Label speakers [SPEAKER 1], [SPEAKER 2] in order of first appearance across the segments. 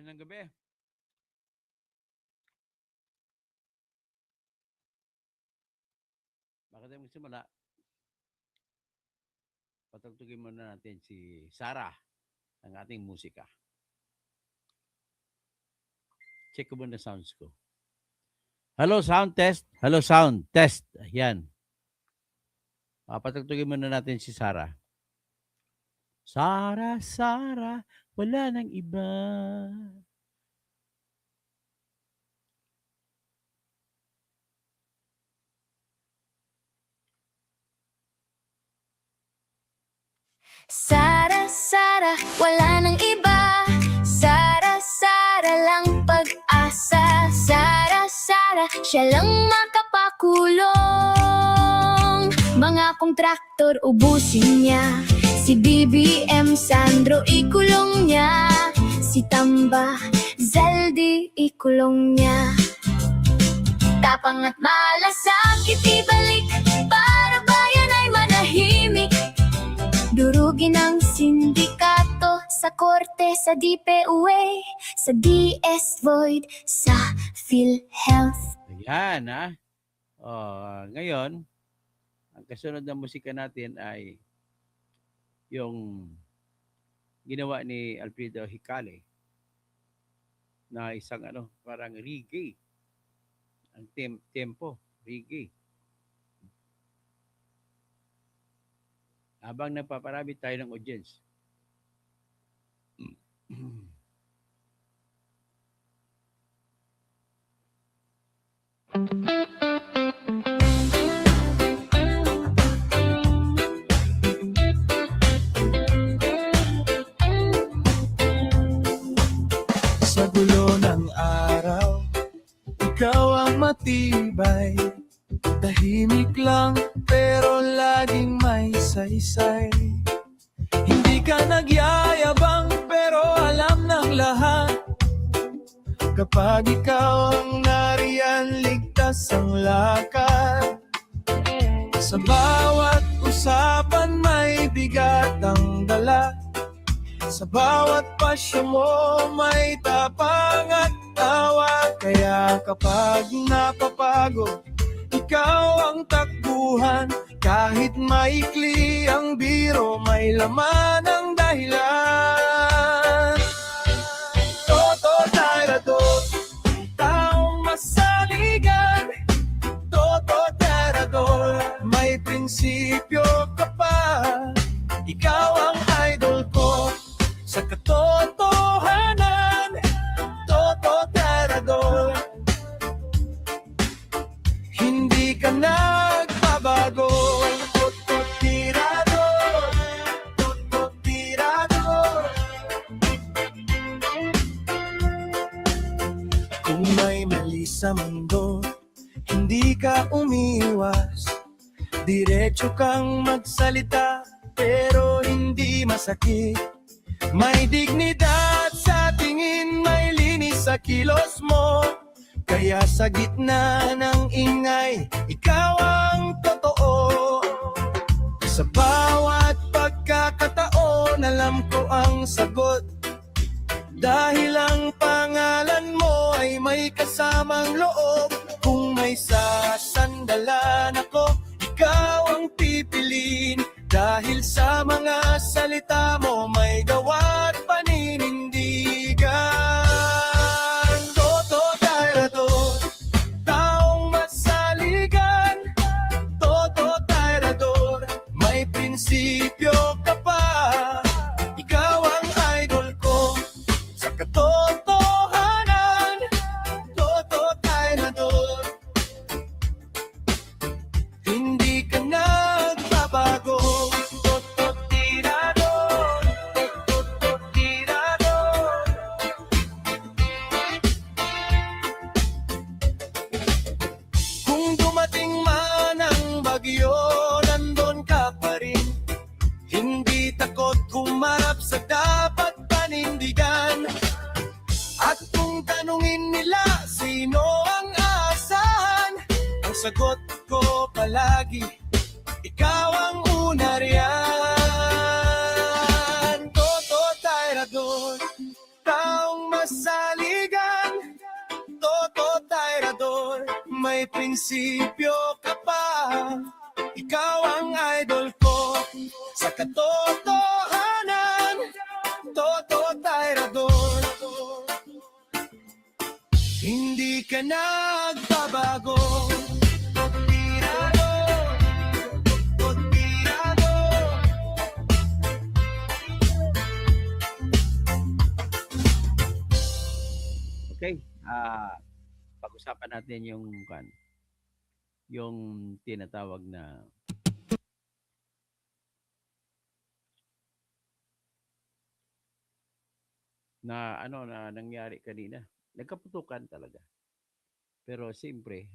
[SPEAKER 1] Magandang gabi. Bakit tayo magsimula? Patugtugin muna natin si Sarah ng ating musika. Check ko muna sounds ko. Hello, sound test. Hello, sound test. Ayan. Patugtugin muna natin si Sarah. Sarah, Sarah, wala nang iba.
[SPEAKER 2] Sara, Sara, wala nang iba. Sara, Sara lang pag-asa. Sara, Sara, siya lang makapakulong. Mga kontraktor ubusin niya. Si BBM Sandro ikulong niya. Si Tamba Zaldi ikulong niya. Tapang at malasakit ibalik para bayan ay manahimik. Durugin ang sindikato sa korte, sa DPUA, sa DS Void, sa PhilHealth.
[SPEAKER 1] Ayan, ha? Ngayon, ang kasunod na musika natin ay yung ginawa ni Alfredo Hicale na isang parang reggae. Ang tempo, reggae. Habang nagpaparami tayo ng audience.
[SPEAKER 3] Sa gulo ng araw, ikaw ang matibay. Tahimik lang pero laging may saysay. Hindi ka nagyayabang pero alam ng lahat. Kapag ikaw ang nariyan, ligtas ang lakad. Sa bawat usapan may bigat ang dala. Sa bawat pasya mo may tapang at tawa. Kaya kapag napapagod, ikaw ang takbuhan. Kahit maikli ang biro, may laman ang dahilan. Toto Tirador, taong masaligan. Toto Tirador, may prinsipyo ka pa. Ikaw ang idol ko sa katotohanan. Toto Tirador, hindi ka nagbabago. Toto Tirador, Toto Tirador. Kung may mali sa mundo, hindi ka umiwas. Diretso kang magsalita, pero hindi masakit. May dignidad sa tingin, may linis sa kilos mo. Kaya sa gitna ng ingay, ikaw ang totoo. Sa bawat pagkakataon, alam ko ang sagot. Dahil ang pangalan mo ay may kasamang loob. Kung may sasandalan ako, ikaw ang pipiliin. Dahil sa mga salita mo, may gawa't paninindigan. Toto Tirador, taong masaligan. Toto Tirador, may prinsipyo ka pa. Ikaw ang idol ko sa katotohanan. Toto Tirador, hindi ka nagbabago. Toto Tirador, Toto Tirador. Kung dumating man ang bagyo, nandun ka pa rin. Hindi takot humarap sa dapat panindigan. At kung tanungin nila sino ang aasahan, ang sagot ko palagi, ikaw ang una riyan. Toto Tirador, taong masaligan. prinsipyo ka pa. Ikaw ang idol ko sa katotohanan. Toto Tirador, hindi ka nagbabago. Tirador, Tirador.
[SPEAKER 1] Okay. Pag-usapan natin yung tinatawag na nangyari kanina. Nagkaputukan talaga. Pero siyempre,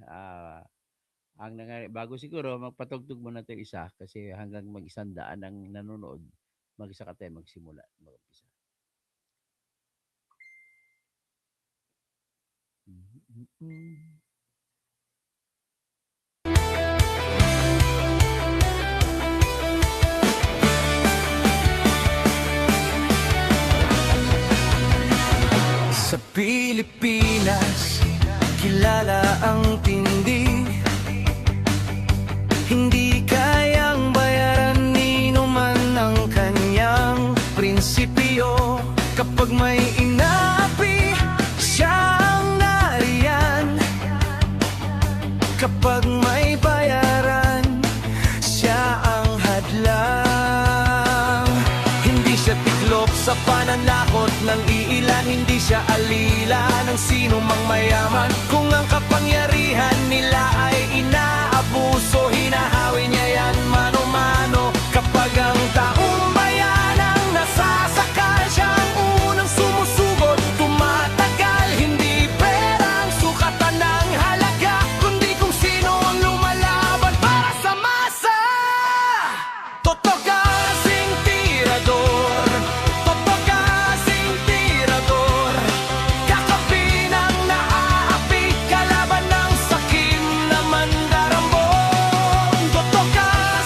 [SPEAKER 1] ang nangyari, bago siguro magpatugtog muna tayo isa kasi hanggang mag-100 ang nanonood, mag-isa ka tayo magsimula. Mag-umpisa.
[SPEAKER 3] Sa Pilipinas, kilala ang tindi. Hindi kayang bayaran ni numan ang kanyang prinsipyo. Kapag may inaapi, siya ang nariyan. Kapag may bayaran, siya ang hadlang. Hindi siya tiklop sa pananakot ng iilan. Hindi siya alila ng sino mang mayaman. Kung ang kapangyarihan nila ay inaabuso, hinahawi niya yan mano-mano. Kapag ang taong bayan ang nasasakal, siya ang unang sumusugot, tumatagal. Hindi perang sukatan ng halaga, kundi kung sino ang lumalaban para sa masa. Totoo kasing tirador, totoo kasing tirador. Kakapin ang naaapit, kalaban ng sakim na mandarambong. Totoo kasing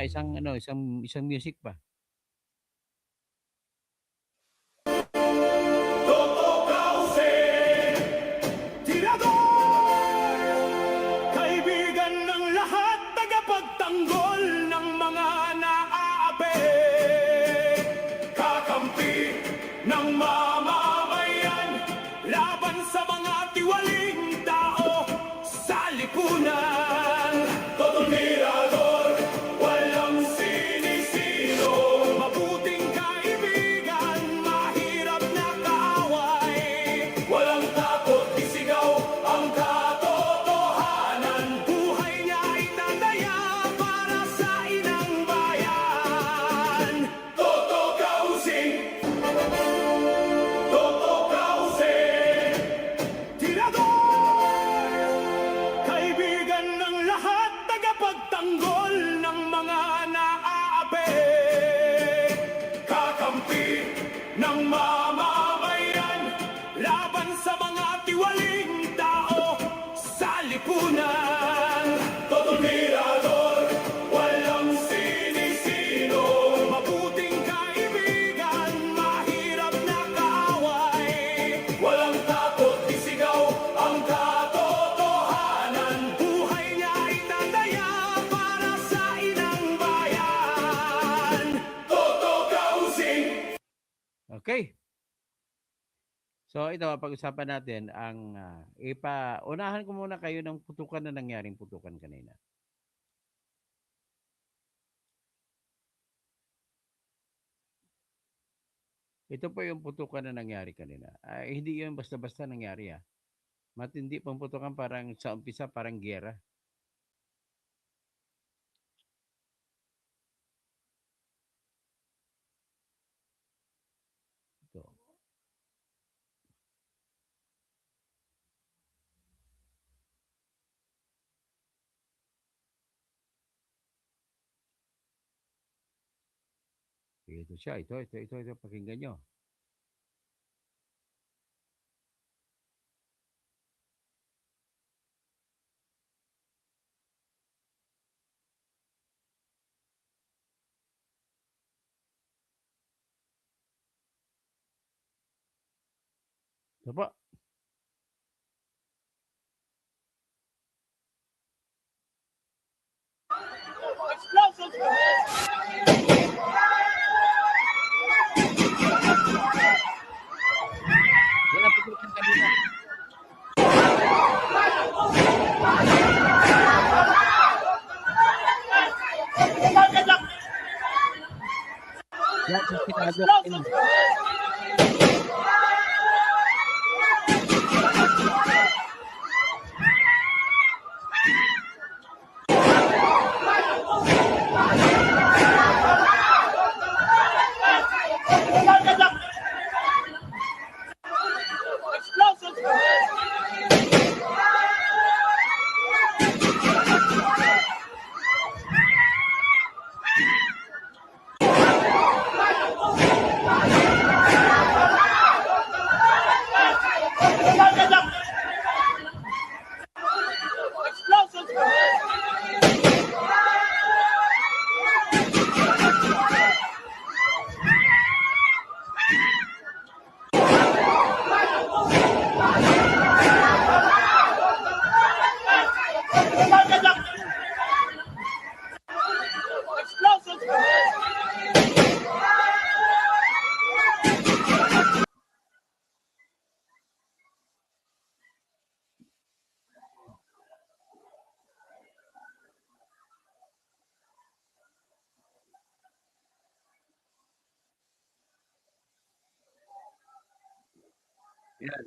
[SPEAKER 1] pa, isang music pa.
[SPEAKER 3] Kaibigan ng lahat, tagapagtanggol ng mga naaapi, kakampi ng mamamayan, laban sa mga tiwaling tao sa lipunan. Todo mirador, walang sinisino, mabuting kaibigan, mahirap na kaaway, walang takot, isigaw ang katotohanan. Buhay niya ay tataya para sa inang bayan. Toto Kausing, tirador, kaibigan ng lahat, tagapagtanggol ng mga naaapi, kakampi ng mamamayan, laban sa mga tiwaling tao sa lipunan. Todo mirador, walang sinisino, mabuting kaibigan, mahirap na kaaway, walang takot, isigaw ang katotohanan. Buhay niya ay tataya para sa inang bayan. Toto Kausing.
[SPEAKER 1] Okay. So ito, pag-usapan natin ang unahan ko muna kayo ng putukan na nangyaring putukan kanina. Ito po yung putukan na nangyari kanina. Hindi yun basta-basta nangyari Matindi pang putukan, parang sa umpisa parang giyera. Ito. Ito siya. Ito. Pakinggan nyo. Ito po. Yan ang putukan kanina. Yan sa Chicago kanina. Yan.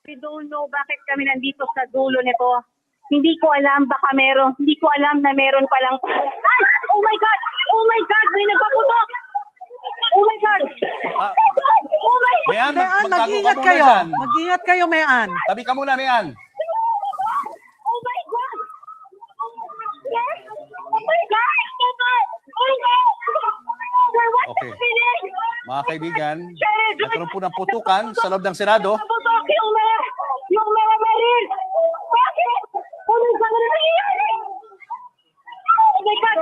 [SPEAKER 4] We don't know bakit kami nandito sa dulo nito. Hindi ko alam, hindi ko alam na meron palang... Ay! Oh my God! Oh my God! May nagpaputok! Oh my God! Oh my God!
[SPEAKER 3] Mayan,
[SPEAKER 5] Mayan,
[SPEAKER 3] magtago ka
[SPEAKER 5] mag-ingat
[SPEAKER 3] muna
[SPEAKER 5] kayo.
[SPEAKER 3] dyan.
[SPEAKER 5] Mag-ingat kayo, Mayan.
[SPEAKER 3] Tabi ka muna, Mayan.
[SPEAKER 4] Oh my God! Yes! Oh my God! Oh my God! What
[SPEAKER 3] Okay.
[SPEAKER 4] happening?
[SPEAKER 3] Mga kaibigan, nagkaroon po ng putukan sa loob ng Senado.
[SPEAKER 4] Naputok yung mga maril! Bakit? Oh my God! Ano nangyayari? Oh my God!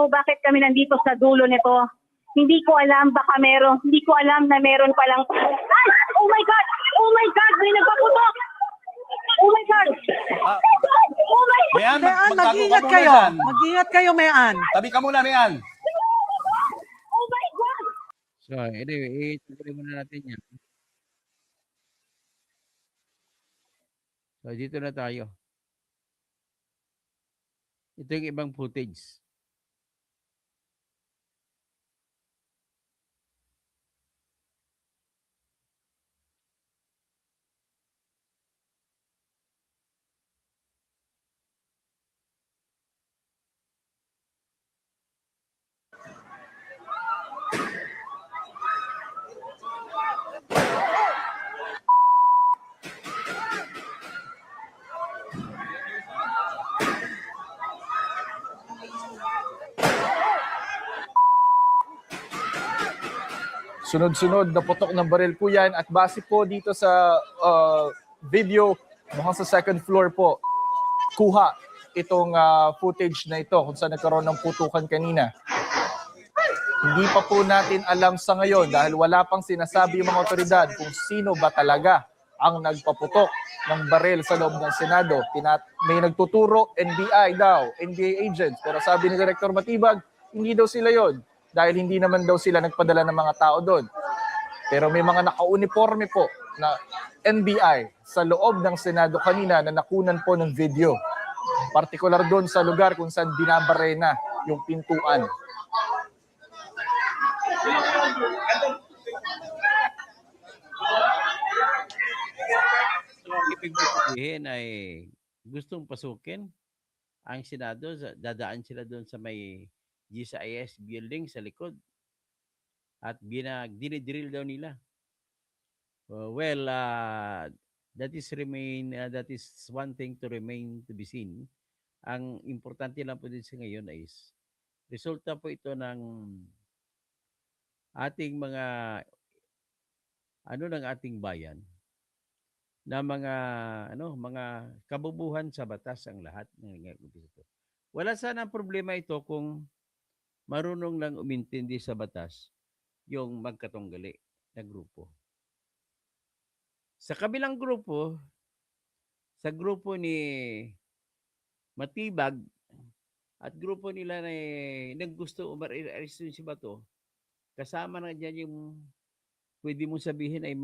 [SPEAKER 4] know bakit kami nandito sa dulo nito. Hindi ko alam, hindi ko alam na meron palang, ay! Oh my God! Oh my God! May nagpaputok! Oh my God!
[SPEAKER 3] Ah,
[SPEAKER 4] Oh my God!
[SPEAKER 3] Mayan,
[SPEAKER 5] Mayan,
[SPEAKER 3] magtago ka
[SPEAKER 5] mag-ingat
[SPEAKER 3] muna
[SPEAKER 5] kayo.
[SPEAKER 3] dyan.
[SPEAKER 5] Mag-ingat kayo, Mayan.
[SPEAKER 3] Tabi ka muna, Mayan.
[SPEAKER 4] Oh my God!
[SPEAKER 1] So, anyway, ituloy muna natin yan. So, dito na tayo. Ito yung ibang footage.
[SPEAKER 6] Sunod-sunod na putok ng baril po yan at base po dito sa video, mukhang sa second floor po, kuha itong footage na ito kung saan nagkaroon ng putukan kanina. Hindi pa po natin alam sa ngayon dahil wala pang sinasabi yung mga otoridad kung sino ba talaga ang nagpaputok ng baril sa loob ng Senado. May nagtuturo, NBI daw, NBI agents. Pero sabi ni Director Matibag, hindi daw sila yon dahil hindi naman daw sila nagpadala ng mga tao doon. Pero may mga naka-uniforme po na NBI sa loob ng Senado kanina na nakunan po ng video. Partikular doon sa lugar kung saan binabarena yung pintuan.
[SPEAKER 1] So, ang ibig sabihin ay gustong pasukin ang Senado, dadaan sila doon sa may GSIS building sa likod at dinidrill daw nila. That is one thing to remain to be seen. Ang importante lang po din sa ngayon is resulta po ito ng ating ng ating bayan na mga kabubuhan sa batas ang lahat ng ito. Wala sana ang problema ito kung marunong lang umintindi sa batas yung magkatunggali na grupo. Sa kabilang grupo, sa grupo ni Matibag at grupo nila na naggusto umarisin si Bato, kasama na dyan yung pwede mong sabihin ay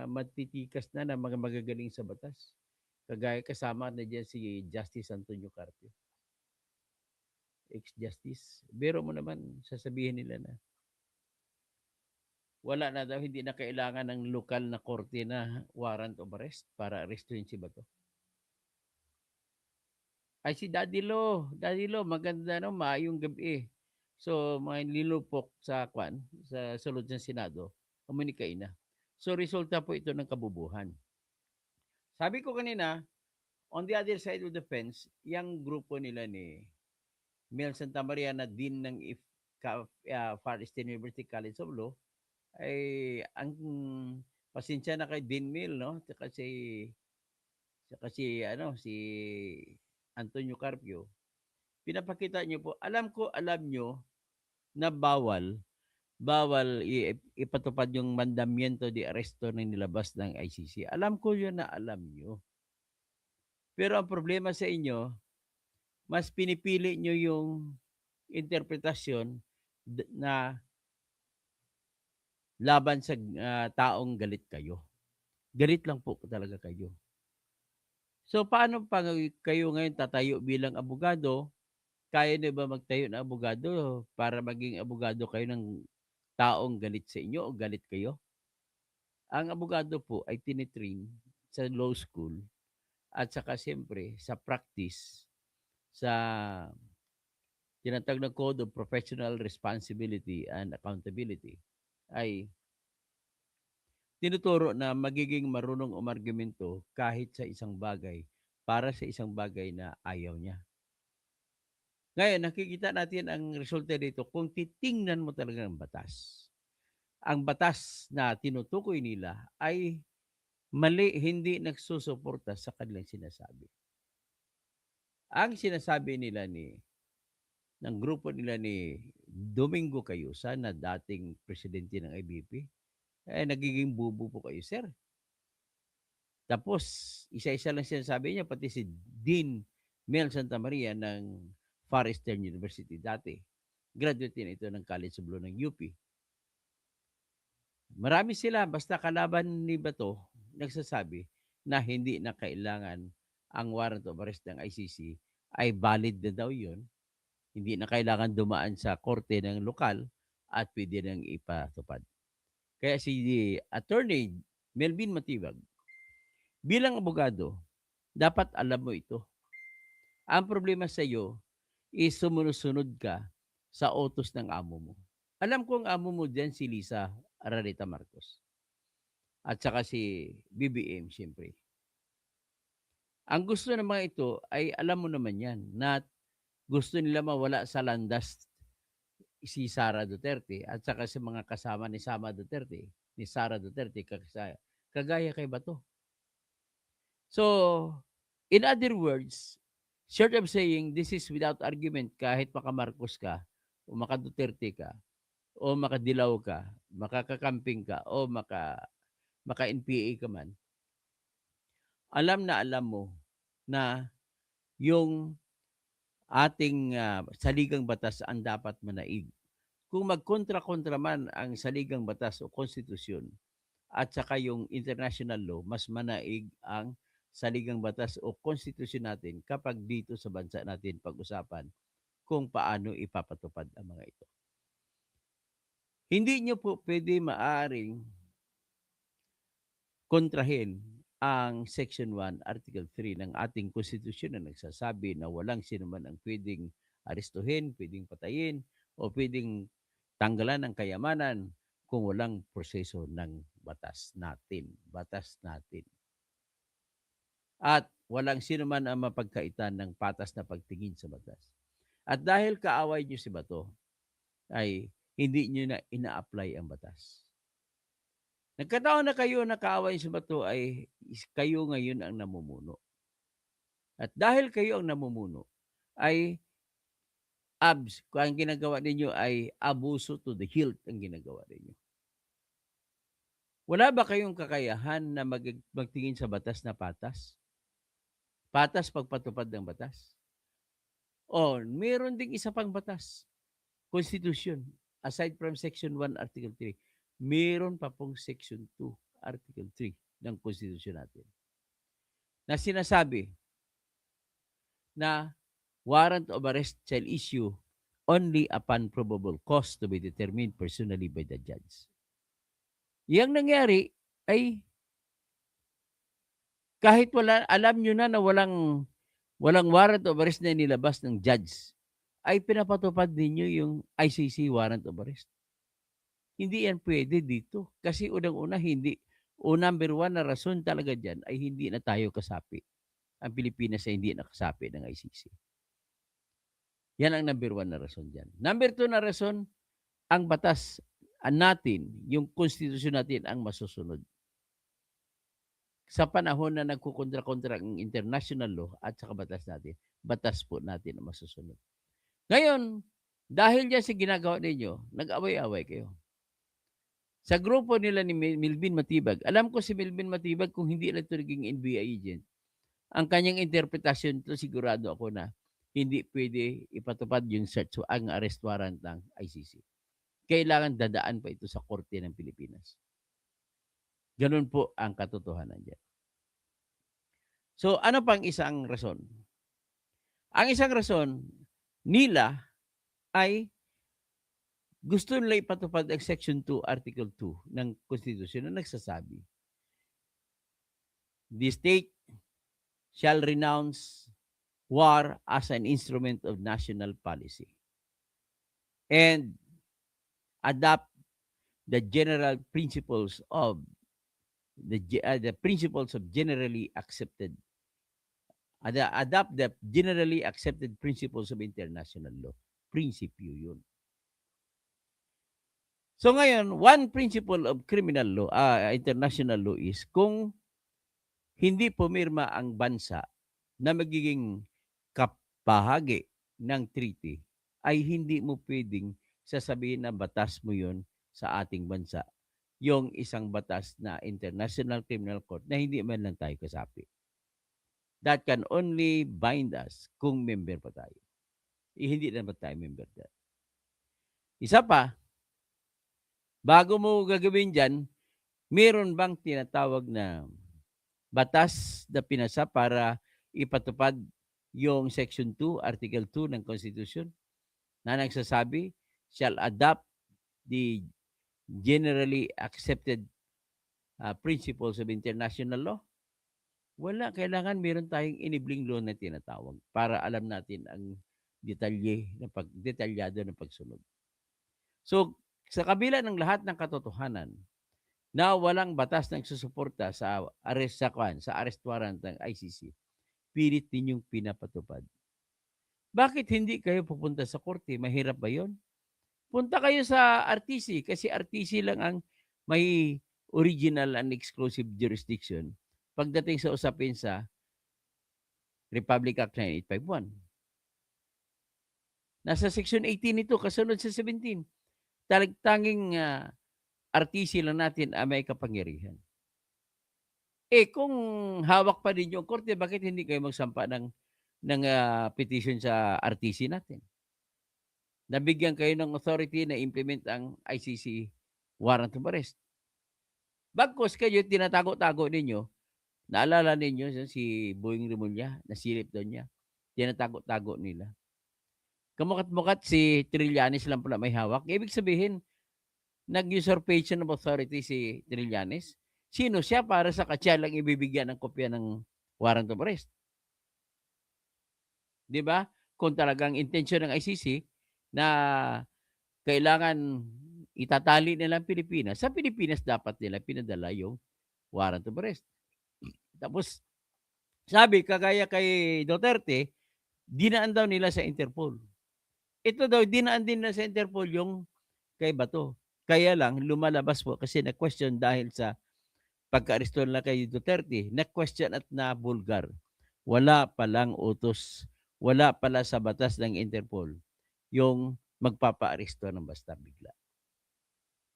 [SPEAKER 1] matitikas na mga magagaling sa batas. Kagaya kasama na dyan si Justice Antonio Carpio. Ex-justice. Pero mo naman, sasabihin nila na wala na daw, hindi na kailangan ng lokal na korte na warrant of arrest para arestuhin si Bato. Ay si Daddy Lo, maganda maayong gabi. So, mga nilupok sa sulod ng Senado, komunikay na. So, resulta po ito ng kabubuhan. Sabi ko kanina, on the other side of the fence, yung grupo nila ni Mel Santa Maria na Dean ng Far Eastern University College of Law, ay ang pasensya na kay Dean Mel, no? Si Antonio Carpio, pinapakita niyo po, alam nyo na bawal ipatupad yung mandamiento de arresto na nilabas ng ICC. Alam ko yun na alam nyo. Pero ang problema sa inyo, mas pinipili nyo yung interpretasyon na laban sa taong galit kayo. Galit lang po talaga kayo. So, paano pa kayo ngayon tatayo bilang abogado? Kaya na ba magtayo na abogado para maging abogado kayo ng taong galit sa inyo o galit kayo? Ang abogado po ay tinitrain sa law school at saka siyempre sa practice sa tinatawag na Code of Professional Responsibility and Accountability ay tinuturo na magiging marunong umargumento kahit sa isang bagay para sa isang bagay na ayaw niya. Ngayon, nakikita natin ang resulta dito kung titingnan mo talaga ng batas. Ang batas na tinutukoy nila ay mali, hindi nagsusuporta sa kanilang sinasabi. Ang sinasabi nila ni ng grupo nila ni Domingo Cayusa na dating presidente ng IBP, nagiging bubo po kayo, sir. Tapos, isa-isa lang sinasabi niya, pati si Dean Mel Santamaria ng Far Eastern University dati. Graduate din ito ng College of Law ng UP. Marami sila, basta kalaban ni Bato, nagsasabi na hindi na kailangan ang warrant of arrest ng ICC ay valid na daw yun. Hindi na kailangan dumaan sa korte ng lokal at pwede nang ipatupad. Kaya si Attorney Melvin Matibag, bilang abogado, dapat alam mo ito. Ang problema sa iyo is sumusunod ka sa utos ng amo mo. Alam ko ang amo mo dyan si Lisa Araneta Marcos. At saka si BBM, siyempre. Ang gusto ng mga ito ay alam mo naman yan na gusto nila mawala sa landas si Sara Duterte at saka sa mga kasama ni Sara Duterte, kagaya kay Bato. So, in other words, short of saying, this is without argument kahit maka-Marcos ka o maka-Duterte ka o makadilaw ka, makakakamping ka o maka-NPA ka man, alam mo na yung ating saligang batas ang dapat manaig. Kung magkontra-kontra man ang saligang batas o konstitusyon at saka yung international law, mas manaig ang saligang batas o konstitusyon natin kapag dito sa bansa natin pag-usapan kung paano ipapatupad ang mga ito. Hindi nyo po pwede maaring kontrahin ang Section 1, Article 3 ng ating konstitusyon na nagsasabi na walang sinuman ang pwedeng arestuhin, pwedeng patayin, o pwedeng tanggalan ng kayamanan kung walang proseso ng batas natin. At walang sinuman ang mapagkaitan ng patas na pagtingin sa batas. At dahil kaaway nyo si Bato, ay hindi nyo na ina-apply ang batas. Nagkataon na kayo na kaaway sa Bato ay kayo ngayon ang namumuno. At dahil kayo ang namumuno, ay kung ang ginagawa ninyo ay abuso to the hilt ang ginagawa ninyo. Wala ba kayong kakayahan na magtingin sa batas na patas? Patas pagpatupad ng batas? O meron ding isa pang batas, Constitution, aside from Section 1, Article 3, meron pa pong Section 2, Article 3 ng Constitution natin na sinasabi na warrant of arrest shall issue only upon probable cause to be determined personally by the judge. Yang nangyari ay kahit alam nyo na walang warrant of arrest na nilabas ng judge, ay pinapatupad ninyo yung ICC warrant of arrest. Hindi yan pwede dito. Kasi unang-una, number one na rason talaga dyan ay hindi na tayo kasapi. Ang Pilipinas ay hindi nakasapi ng ICC. Yan ang number one na rason dyan. Number two na rason, ang batas natin, yung konstitusyon natin ang masusunod. Sa panahon na nagkukontra-kontra ang international law at sa batas natin, batas po natin ang masusunod. Ngayon, dahil dyan sa ginagawa ninyo, nag-away-away kayo. Sa grupo nila ni Melvin Matibag, alam ko si Melvin Matibag kung hindi lang ito naging NBI agent, ang kanyang interpretasyon ito sigurado ako na hindi pwede ipatupad yung search ang arrest warrant ng ICC. Kailangan dadaan pa ito sa Korte ng Pilipinas. Ganun po ang katotohanan dyan. So, ano pang isang rason? Ang isang rason nila ay gusto nila ipatupad ang Section 2, Article 2 ng Constitution na nagsasabi, the state shall renounce war as an instrument of national policy and adopt the general principles of the principles of generally accepted adopt the generally accepted principles of international law. Prinsipyo yun. So ngayon, one principle of criminal law, international law is kung hindi pumirma ang bansa na magiging kapahagi ng treaty, ay hindi mo pwedeng sasabihin na batas mo yun sa ating bansa. Yung isang batas na International Criminal Court na hindi man lang tayo kasapi. That can only bind us kung member pa tayo. Hindi naman tayo member dyan. Isa pa, bago mo gagawin dyan, meron bang tinatawag na batas na pinasa para ipatupad yung Section 2, Article 2 ng Constitution na nagsasabi, shall adopt the generally accepted principles of international law? Wala. Kailangan meron tayong enabling law na tinatawag para alam natin ang detalyado ng pagsunod. So, sa kabila ng lahat ng katotohanan na walang batas ng susuporta sa arrest warrant ng ICC, pilit ninyong pinapatupad. Bakit hindi kayo pupunta sa korte? Mahirap ba yun? Punta kayo sa RTC kasi RTC lang ang may original and exclusive jurisdiction pagdating sa usapin sa Republic Act 9851. Nasa Section 18 ito, kasunod sa 17. Tanging RTC lang natin ang may kapangyarihan. Kung hawak pa din yung korte, bakit hindi kayo magsampa ng petition sa RTC natin? Nabigyan kayo ng authority na implement ang ICC warrant of arrest. Bagkus kayo, tinatago-tago ninyo, naalala ninyo si Boying Rimulya, nasilip doon niya, tinatago-tago nila. Kamukat-mukat si Trillanes lang pala may hawak. Ibig sabihin, nag-usurpation of authority si Trillanes. Sino siya para sa katya lang ibibigyan ng kopya ng warrant of arrest? Di ba? Kung talagang intensyon ng ICC na kailangan itatali nila ang Pilipinas, sa Pilipinas dapat nila pinadala yung warrant of arrest. Tapos, sabi, kagaya kay Duterte, dinaan daw nila sa Interpol. Ito daw, dinaan din na sa Interpol yung kay Bato. Kaya lang, lumalabas po kasi na-question dahil sa pagka-aresto nila kay Duterte, na-question at na-bulgar. Wala palang utos, wala pala sa batas ng Interpol yung magpapa-aresto ng basta bigla.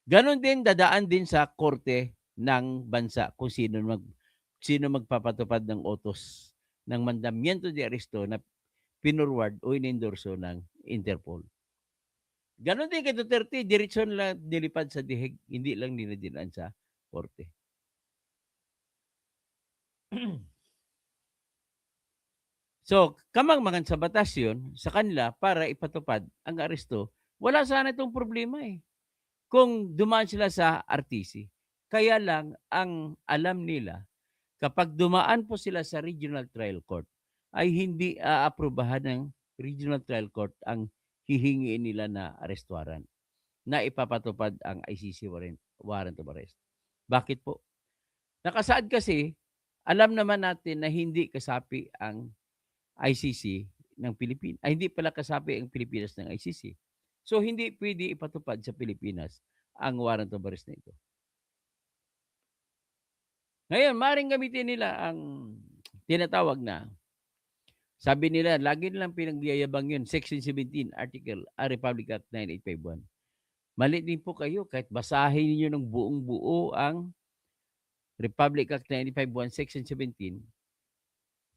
[SPEAKER 1] Ganon din, dadaan din sa korte ng bansa kung sino magpapatupad ng utos ng mandamiento de aresto na pinurward o inendorso ng Interpol. Ganon din kay Duterte, diretsyon lang nilipad sa dihig, hindi lang dinadinaan sa korte. So, kamangmangan sa batas yun, sa kanila, para ipatupad ang aresto, wala sana itong problema kung dumaan sila sa RTC. Kaya lang, ang alam nila, kapag dumaan po sila sa Regional Trial Court, ay hindi aaprubahan ng Regional Trial Court ang hihingiin nila na arrest warrant na ipapatupad ang ICC warrant of arrest. Bakit po? Nakasaad kasi, alam naman natin na hindi kasapi ang ICC ng Pilipinas. Hindi pala kasapi ang Pilipinas ng ICC. So, hindi pwede ipatupad sa Pilipinas ang warrant of arrest na ito. Ngayon, maaaring gamitin nila ang tinatawag na, sabi nila, lagi nilang pinagbiyayabang yun, Section 17, Article, Republic Act 9851. Mali din po kayo, kahit basahin niyo ng buong buo ang Republic Act 951, Section 17,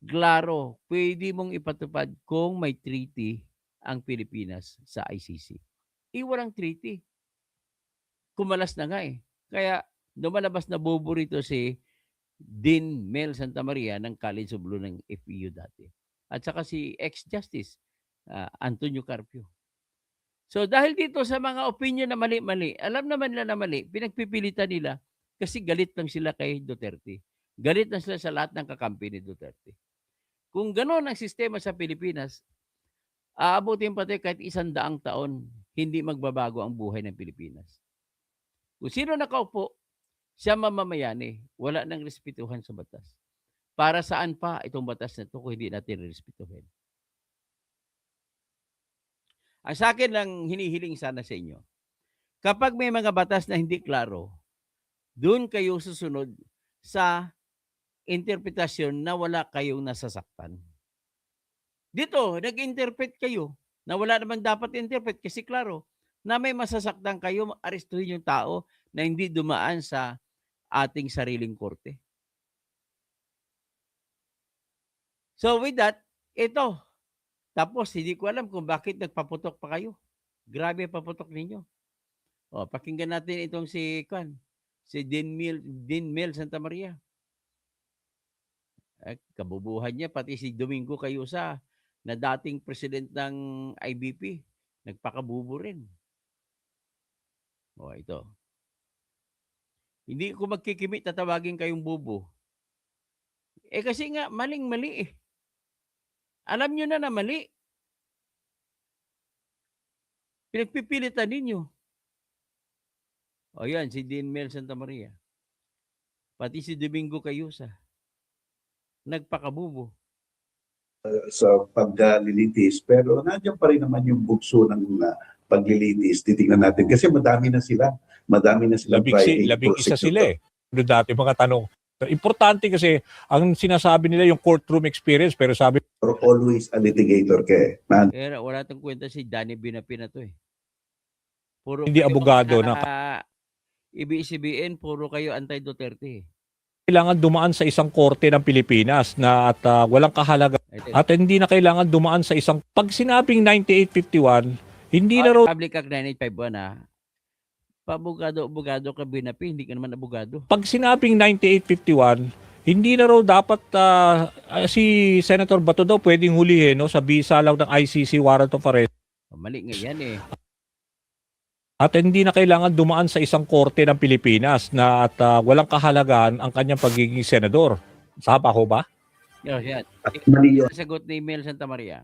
[SPEAKER 1] klaro, pwede mong ipatupad kung may treaty ang Pilipinas sa ICC. Walang treaty. Kumalas na nga Kaya lumalabas na bobo rito si Dean Mel Santa Maria ng College of Law ng FEU dati. At saka si ex-justice Antonio Carpio. So dahil dito sa mga opinion na mali-mali, alam naman nila na mali, pinagpipilitan nila kasi galit lang sila kay Duterte. Galit lang sila sa lahat ng kakampi ni Duterte. Kung gano'n ang sistema sa Pilipinas, aabutin pati kahit 100 taon, hindi magbabago ang buhay ng Pilipinas. Kung sino nakaupo, siya mamamayani, wala nang respetuhan sa batas. Para saan pa itong batas na ito kung hindi natin respetuhin? Ang sa akin lang hinihiling sana sa inyo, kapag may mga batas na hindi klaro, doon kayo susunod sa interpretasyon na wala kayong nasasaktan. Dito, nag-interpret kayo. na wala namang dapat interpret kasi klaro na may masasaktan kayo, arestuhin yung tao na hindi dumaan sa ating sariling korte. So with that, ito. Tapos hindi ko alam kung bakit nagpaputok pa kayo. Grabe ang paputok ninyo. O, pakinggan natin itong si Dean Mel Santa Maria. Kabubuhan niya, pati si Domingo Cayusa, na dating president ng IBP, nagpakabubo rin. O, ito. Hindi ko magkikimit, tatawagin kayong bubo. Kasi nga, maling-mali eh. Alam nyo na mali. Pinagpipilitan ninyo. O yan, si Dean Mel Santa Maria. Pati si Domingo Cayusa. Nagpakabubo.
[SPEAKER 5] Sa paglilitis, pero nandiyan pa rin naman yung bugso ng paglilitis. Titingnan natin kasi madami na sila. Madami na sila.
[SPEAKER 7] Labing isa sila eh. Doon dati mga tanong. Importante kasi ang sinasabi nila yung courtroom experience pero sabi
[SPEAKER 5] Or always a litigator ka eh.
[SPEAKER 1] Kaya wala tong kwenta si Danny Binapi na to eh. Puro
[SPEAKER 7] Hindi
[SPEAKER 1] kayo
[SPEAKER 7] abogado
[SPEAKER 1] ABS-CBN, puro kayo anti-Duterte eh.
[SPEAKER 7] kailangan dumaan sa isang korte ng Pilipinas na at walang kahalaga at hindi na kailangan dumaan sa isang pag sinabing 9851 hindi na raw
[SPEAKER 1] Public Act 9851 abogado ka Binapi, hindi ka naman abogado.
[SPEAKER 7] pag sinabing 9851 hindi na raw dapat si Senator Bato daw pwedeng hulihin no sa bisa lang ng ICC warrant of arrest
[SPEAKER 1] Mali nga yan eh.
[SPEAKER 7] at hindi na kailangan dumaan sa isang korte ng Pilipinas na at walang kahalagaan ang kanyang pagiging senador. Tama ho ba?
[SPEAKER 1] Yan.
[SPEAKER 5] Mali yun.
[SPEAKER 1] Sagot ni Mel Santa Maria.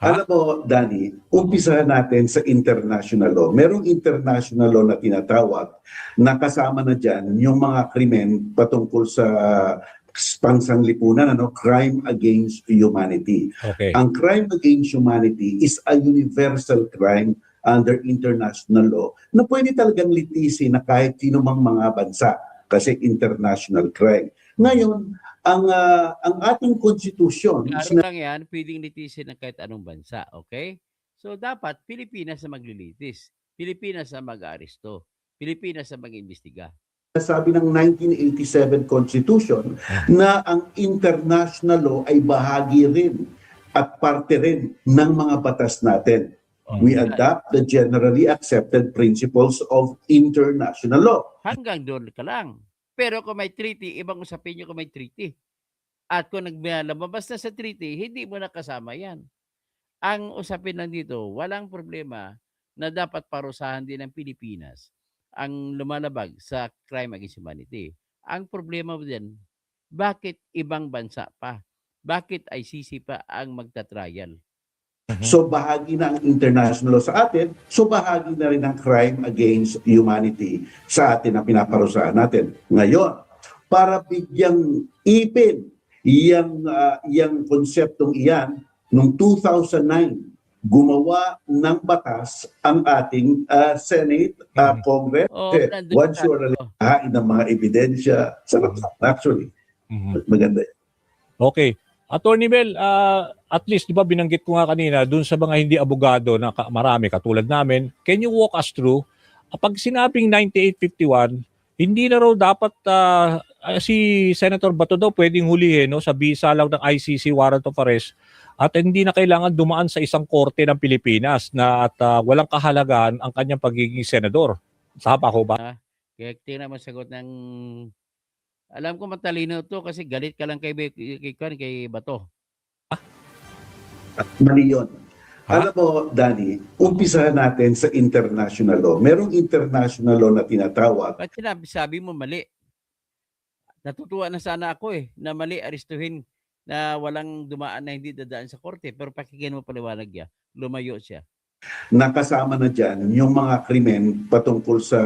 [SPEAKER 5] Alam mo, Danny, umpisahan natin sa international law. Merong international law na tinatawag na kasama na dyan yung mga krimen patungkol sa pangsanglipunan, crime against humanity.
[SPEAKER 7] Okay.
[SPEAKER 5] Ang crime against humanity is a universal crime under international law na pwede talagang litisin na kahit sino mang mga bansa kasi international crime. Ngayon, ang ating konstitusyon,
[SPEAKER 1] Klaro lang yan, pwedeng litisin ng kahit anong bansa, okay? So dapat Pilipinas na maglilitis, Pilipinas na mag-aresto, Pilipinas na mag-imbestiga.
[SPEAKER 5] sabi ng 1987 Constitution na ang international law ay bahagi rin at parte rin ng mga batas natin. We adopt the generally accepted principles of international law.
[SPEAKER 1] Hanggang doon ka lang. Pero kung may treaty, ibang usapin nyo kung may treaty. At kung lumabas na sa treaty, hindi mo nakasama yan. Ang usapin lang dito, walang problema na dapat parusahan din ng Pilipinas ang lumalabag sa crime against humanity. Ang problema din, bakit ibang bansa pa? Bakit ICC pa ang magta-trial?
[SPEAKER 5] So bahagi na ang international law sa atin, so bahagi na rin ang crime against humanity sa atin na pinaparusahan natin. Ngayon, para bigyang ipin yung konseptong iyan, noong 2009, gumawa ng batas ang ating Senate, Congress. Once you are ng mga ebidensya, sarap actually. Maganda yan.
[SPEAKER 7] Okay. Attorney Mel, at least, di ba binanggit ko nga kanina, dun sa mga hindi abogado na marami katulad namin, can you walk us through, pag sinabing 9851, hindi na raw dapat si Senator Bato daw pwedeng hulihin no, sa bisa lang ng ICC warrant of arrest at hindi na kailangan dumaan sa isang korte ng Pilipinas na at walang kahalagaan ang kanyang pagiging senador. Tama ho ba?
[SPEAKER 1] Kaya tingnan mo sagot ng... Alam ko matalino to kasi galit ka lang kay Bato.
[SPEAKER 5] Mali yun. Alam mo, Danny, umpisahan natin sa international law. Merong international law na tinatawag.
[SPEAKER 1] Ba't sabi mo mali? Natutuwa na sana ako na mali arestuhin na walang dumaan na hindi dadaan sa korte. Pero pakinggan mo paliwanag niya, lumayo siya.
[SPEAKER 5] Nakasama na dyan yung mga krimen patungkol sa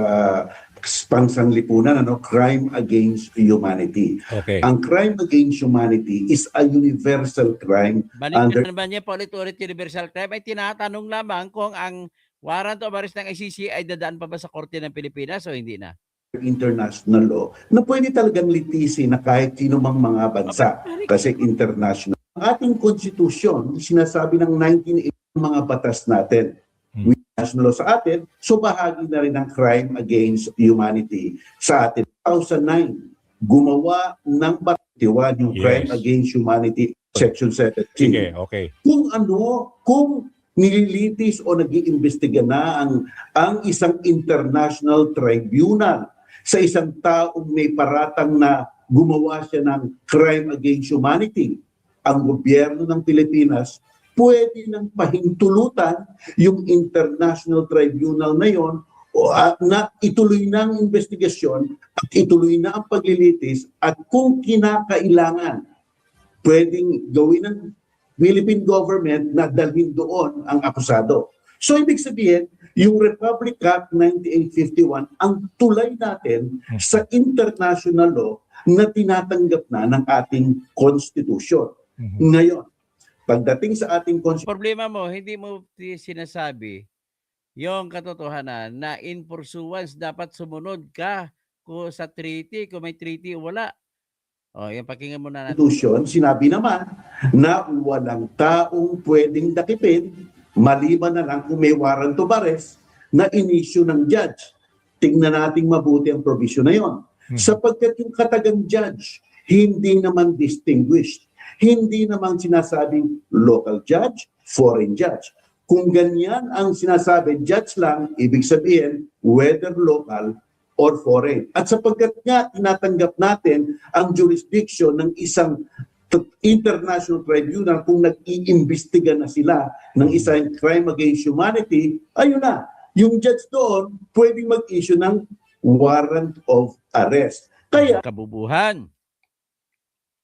[SPEAKER 5] pangsanglipunan, crime against humanity.
[SPEAKER 7] Okay.
[SPEAKER 5] Ang crime against humanity is a universal crime.
[SPEAKER 1] Balik na naman niya paulit-ulit universal crime ay tinatanong lamang kung ang warrant of arrest ng ICC ay dadaan pa ba sa korte ng Pilipinas o hindi na.
[SPEAKER 5] International law na pwede talagang litisin na kahit sino mang mga bansa kasi international. Ang ating konstitusyon, sinasabi ng mga batas natin. National law sa atin, so bahagi na rin ng crime against humanity sa atin. 2009, gumawa ng 21 yung crime
[SPEAKER 7] Yes.
[SPEAKER 5] against humanity, section 17.
[SPEAKER 7] Sige, okay.
[SPEAKER 5] Kung nililitis o nag-iimbestiga na ang isang international tribunal sa isang taong may paratang na gumawa siya ng crime against humanity, ang gobyerno ng Pilipinas pwede nang pahintulutan yung international tribunal na yon na ituloy na ang investigasyon at ituloy na ang paglilitis at kung kinakailangan, pwedeng gawin ng Philippine government na dalhin doon ang akusado. So ibig sabihin, yung Republic Act 9851 ang tulay natin sa international law na tinatanggap na ng ating constitution. Ngayon, pagdating sa ating constitution,
[SPEAKER 1] Problema mo, hindi mo sinasabi yung katotohanan na in pursuance dapat sumunod ka kung sa treaty, kung may treaty o wala. O, yung pakinggan mo na natin.
[SPEAKER 5] sinabi naman na walang taong pwedeng dakipin maliban na lang kung may warrant of arrest na inisyu ng judge. Tingnan nating mabuti ang provision na yon. Sapagkat yung katagang judge, hindi naman distinguished. Hindi naman sinasabing local judge, foreign judge. Kung ganyan ang sinasabi, judge lang, ibig sabihin whether local or foreign. At sapagkat nga tinatanggap natin ang jurisdiction ng isang international tribunal kung nag-iimbestiga na sila ng isang crime against humanity, ayun na, yung judge doon pwedeng mag-issue ng warrant of arrest. Kaya
[SPEAKER 1] Kabubuhan.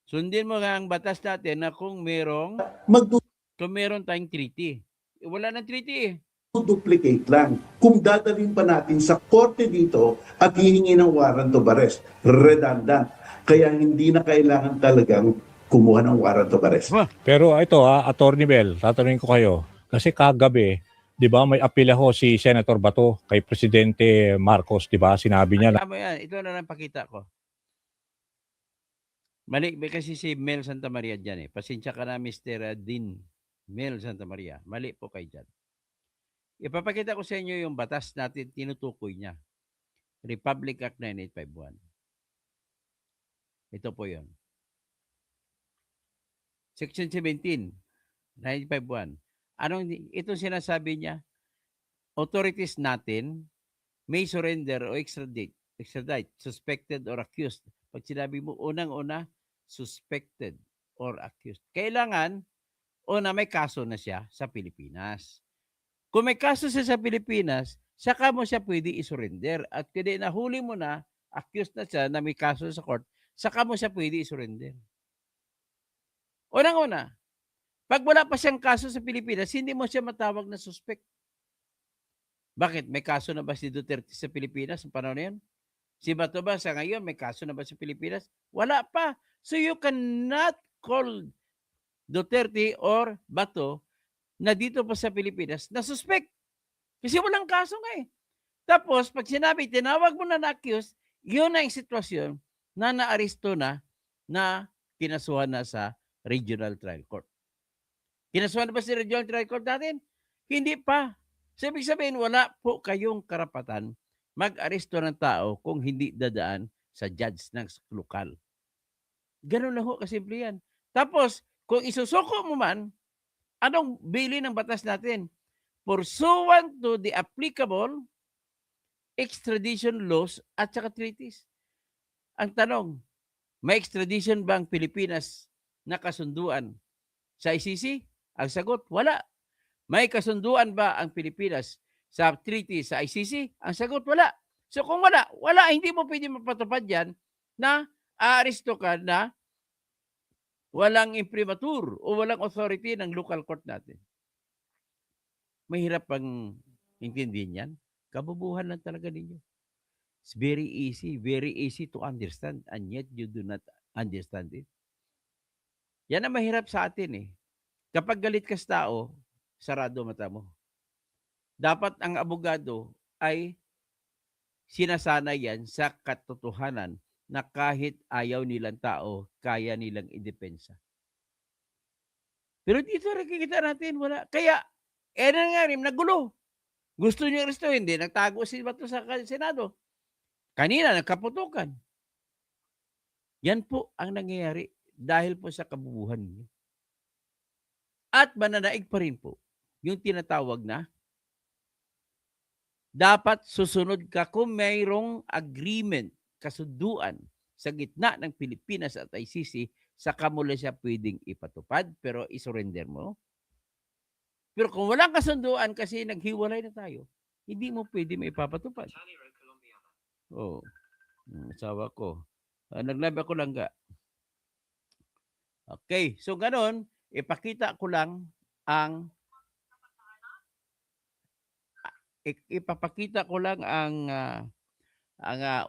[SPEAKER 1] Sundin mo nga ang batas natin na kung meron tayong treaty. Wala nang treaty eh.
[SPEAKER 5] duplicate lang. Kung dadalhin pa natin sa korte dito at hihingi ng warrant of arrest, redundant. Kaya hindi na kailangan talagang kumuha ng warrant of arrest.
[SPEAKER 7] Pero ito Attorney Bel, tatanungin ko kayo. Kasi kagabi, di ba may apela ho si Senator Bato kay Presidente Marcos, di ba? Sinabi niya na
[SPEAKER 1] Tama yan. Ito na lang pakita ko. Mali kasi si Mel Santa Maria dyan eh. Pasensya ka na Mr. Dean Mel Santa Maria. Mali po kayo dyan. Ipapakita ko sa inyo yung batas natin tinutukoy niya. Republic Act 9851. Ito po yun. Section 17, 9851. Ito sinasabi niya, authorities natin may surrender o extradite, suspected or accused. Pag sinabi mo, unang-una, suspected or accused. Kailangan, una may kaso na siya sa Pilipinas. Kung may kaso siya sa Pilipinas, saka mo siya pwede isurrender. At kung nahuli mo na, accused na siya na may kaso sa court, saka mo siya pwede isurrender. Unang-una, pag wala pa siyang kaso sa Pilipinas, hindi mo siya matawag na suspect. Bakit? May kaso na ba si Duterte sa Pilipinas sa panahon na yun? Si Bato ba sa ngayon, may kaso na ba sa Pilipinas? Wala pa. So you cannot call Duterte or Bato na dito pa sa Pilipinas na suspect. Kasi walang kaso nga eh. Tapos, pag sinabi, tinawag mo na na-accused, yun na yung sitwasyon na na-aristo na kinasuhan na sa Regional Trial Court. Kinasuhan na ba sa Regional Trial Court natin? Hindi pa. So, ibig sabihin, wala po kayong karapatan mag-aresto ng tao kung hindi dadaan sa judge ng lokal. Ganun lang ho, kasimple yan. Tapos, kung isusuko mo man, anong bili ng batas natin? Pursuant to the applicable extradition laws at saka treaties. Ang tanong, may extradition ba ang Pilipinas na kasunduan sa ICC? Ang sagot, wala. May kasunduan ba ang Pilipinas sa treaty sa ICC? Ang sagot, wala. So kung wala, hindi mo pwede mapatupad yan na aaresto ka na walang imprimatur o walang authority ng local court natin. Mahirap pang intindihin yan. Kabubuhan lang talaga ninyo. It's very easy to understand and yet you do not understand it. Yan ang mahirap sa atin eh. Kapag galit ka sa tao, sarado mata mo. Dapat ang abogado ay sinasanay yan sa katotohanan na kahit ayaw nilang tao, kaya nilang idepensa. Pero dito nakikita natin, wala. Kaya Eh, ano nangyari? Nagulo. Gusto niyo aresto, hindi. Nagtago si Bato sa Senado. Kanina, nagkaputukan. Yan po ang nangyayari dahil po sa kabubuhan niyo. At mananaig pa rin po yung tinatawag na dapat susunod ka kung mayroong agreement, kasunduan sa gitna ng Pilipinas at ICC, saka mo lang siya pwedeng ipatupad, pero isurrender mo. Pero kung walang kasunduan kasi naghiwalay na tayo, hindi mo pwede maipapatupad. Oo. Asawa ko. Naglabi ako lang ga. Okay. So, ganon, ipakita ko lang ang ipapakita ko lang ang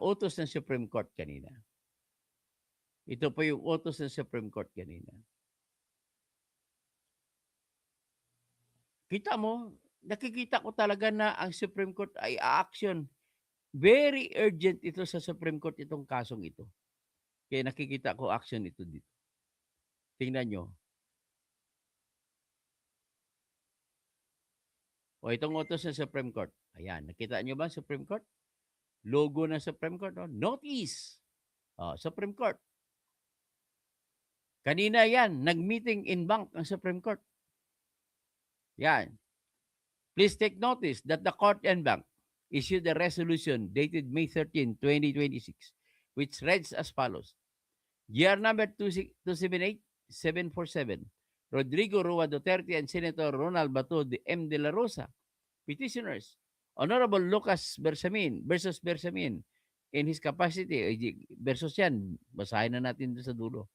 [SPEAKER 1] utos ng Supreme Court kanina. Ito po yung utos ng Supreme Court kanina. Kita mo, nakikita ko talaga na ang Supreme Court ay action. Very urgent ito sa Supreme Court itong kasong ito. Kaya nakikita ko action ito dito. Tingnan nyo. O itong utos ng Supreme Court. Ayan, nakita nyo ba Supreme Court? Logo ng Supreme Court. No? Notice. Supreme Court. Kanina yan, nag-meeting in bank ang Supreme Court. Yan. Please take notice that the Court and Bank issued a resolution dated May 13, 2026, which reads as follows. GR number 278-747, Rodrigo Rua Duterte and Senator Ronald Bato de M. de la Rosa, petitioners, Honorable Lucas Bersamin versus Bersamin in his capacity, versus yan, basahin na natin doon sa dulo.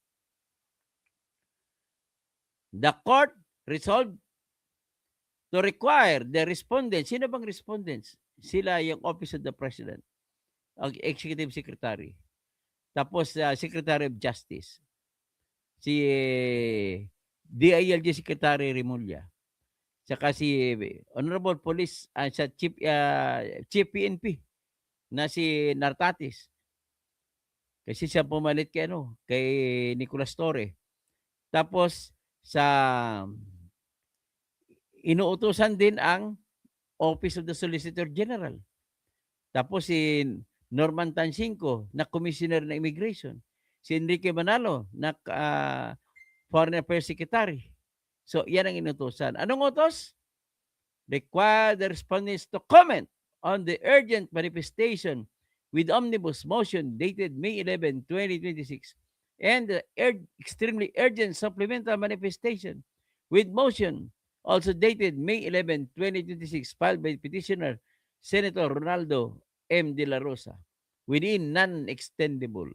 [SPEAKER 1] The court resolved to require the respondents. Sino bang respondents? Sila yung Office of the President, ang Executive Secretary, tapos Secretary of Justice, si DILG Secretary Remulla, saka si Honorable Police, sa Chief PNP na si Nartatis. Kasi siya pumalit kay Nicolas Torre. Tapos sa inuutosan din ang Office of the Solicitor General. Tapos si Norman Tansinko na Commissioner ng Immigration. Si Enrique Manalo na Foreign Affairs Secretary. So, yan ang inutosan. Anong utos? Require the respondents to comment on the urgent manifestation with omnibus motion dated May 11, 2026 and the extremely urgent supplemental manifestation with motion also dated May 11, 2026 filed by petitioner Senator Ronaldo M. de la Rosa within non-extendable.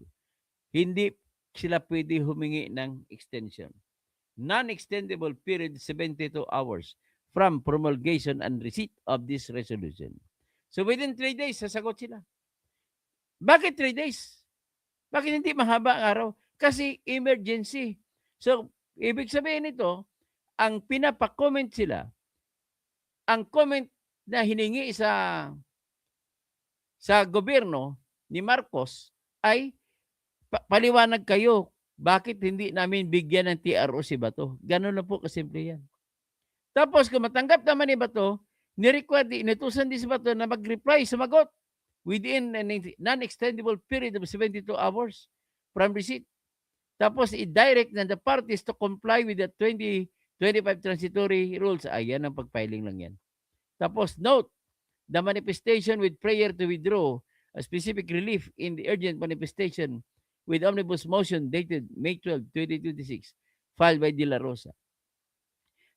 [SPEAKER 1] Hindi sila pwede humingi ng extension. Non-extendable period 72 hours from promulgation and receipt of this resolution. So within 3 days, sasagot sila. Bakit 3 days? Bakit hindi mahaba ang araw? Kasi emergency. So, ibig sabihin nito, ang pinapa-comment sila, ang comment na hiningi sa gobyerno ni Marcos ay paliwanag kayo, bakit hindi namin bigyan ng TRO si Bato? Ganun na po kasimple yan. Tapos kung matanggap naman ni Bato, inutusan din si Bato na mag-reply, sumagot within a non-extendable period of 72 hours from receipt. Tapos i-direct na the parties to comply with the 2025 transitory rules. Ayan ang pag-filing lang yan. Tapos note, the manifestation with prayer to withdraw a specific relief in the urgent manifestation with omnibus motion dated May 12, 2026, filed by De La Rosa.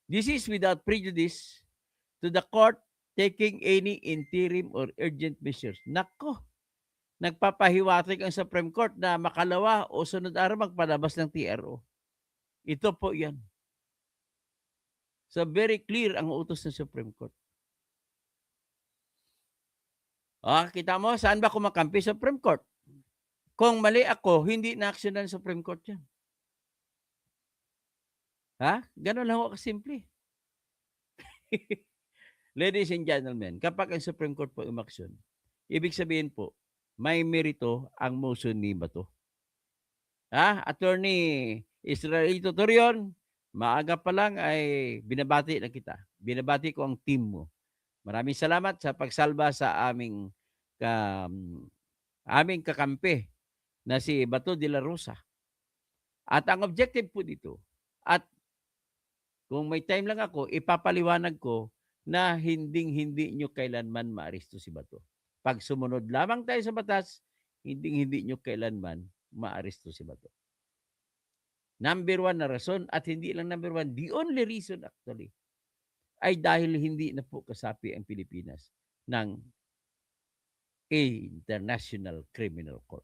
[SPEAKER 1] This is without prejudice to the court taking any interim or urgent measures. Nako, nagpapahiwatig ang Supreme Court na makalawa o sunod araw magpalabas ng TRO. Ito po yan. So very clear ang utos ng Supreme Court. Kita mo, saan ba kumakampi sa Supreme Court? Kung mali ako, hindi na-action ng Supreme Court yan. Ganun lang ako kasimple. Ladies and gentlemen, kapag ang Supreme Court po umaksyon, ibig sabihin po, may merito ang motion ni Bato. Attorney Israelito Torion, Maaga pa lang ay binabati na kita. Binabati ko ang team mo. Maraming salamat sa pagsalba sa aming kakampi na si Bato de la Rosa. At ang objective po dito, at kung may time lang ako, ipapaliwanag ko na hinding-hindi nyo kailanman maaresto si Bato. Pag sumunod lamang tayo sa batas, hinding-hindi nyo kailanman maaresto si Bato. Number one na rason, at hindi lang number one, the only reason actually, ay dahil hindi na po kasapi ang Pilipinas ng International Criminal Court.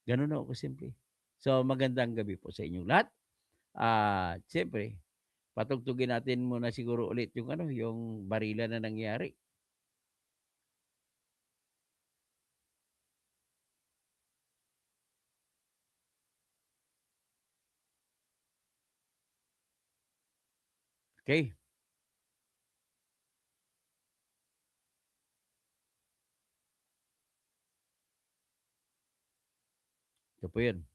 [SPEAKER 1] Ganun ako kasimple. So magandang gabi po sa inyong lahat. Siyempre, patugtugin natin muna siguro ulit yung barila na nangyari. Okay. Ito po yun.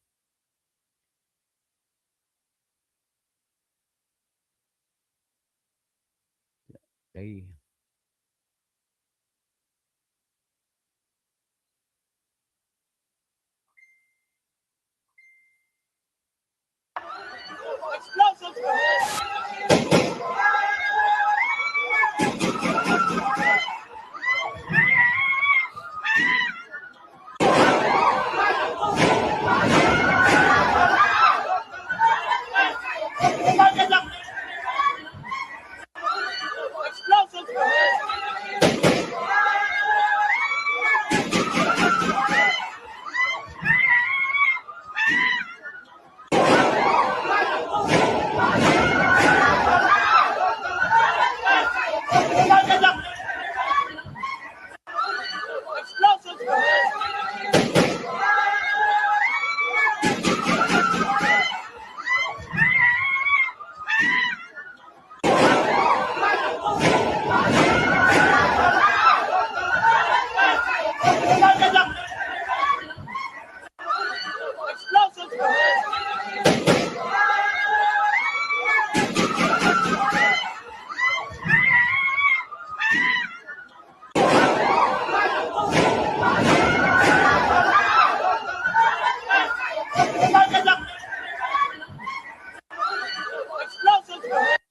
[SPEAKER 1] Okay.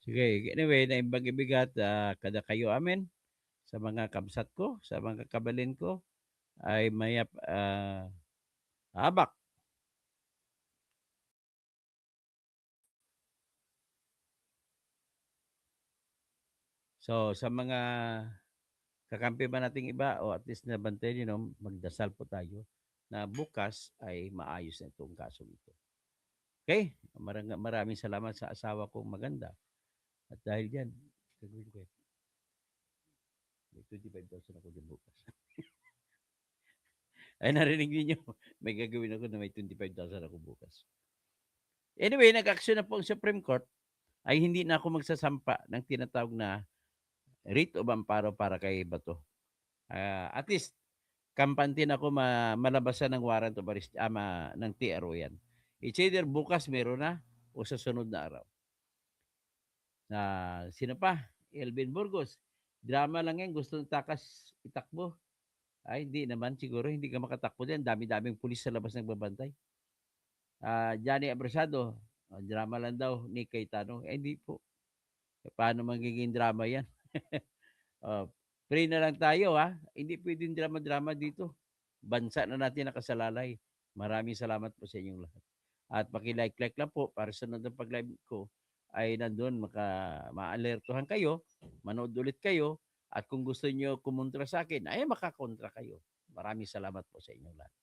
[SPEAKER 1] Sige, anyway, naimbag-ibigat kada kayo amin sa mga kamsat ko, sa mga kabalin ko ay mayap habak. So sa mga kakampi ba nating iba o at least nabantay magdasal po tayo na bukas ay maayos na itong kaso ito. Okay? Maraming salamat sa asawa kong maganda. At dahil dyan, gagawin ko may 25,000 ako din bukas. Ay, narinig niyo may gagawin ako na may 25,000 ako bukas. Anyway, nag-action na po ang Supreme Court ay hindi na ako magsasampa ng tinatawag na writ of amparo para kay Bato. At least, kampantin ako malabasan ng warrant of arrest, ng TRO yan. It's either bukas meron na o sa sunod na araw. Sino pa? Elvin Burgos. Drama lang yan. Gusto ng takas itakbo. Ay, hindi naman. Siguro hindi ka makatakbo din. Dami-daming pulis sa labas nagbabantay. Johnny Abrasado. Drama lang daw ni Cayetano. Hindi po. Paano magiging drama yan? Pray na lang tayo, ha? Hindi pwedeng drama-drama dito. Bansa na natin nakasalalay. Maraming salamat po sa inyong lahat. At paki-like lang po para sa sunod ng pag-live ko ay nandun ma-alertuhan kayo, manood ulit kayo, at kung gusto niyo kumontra sa akin, ay makakontra kayo. Maraming salamat po sa inyong lahat.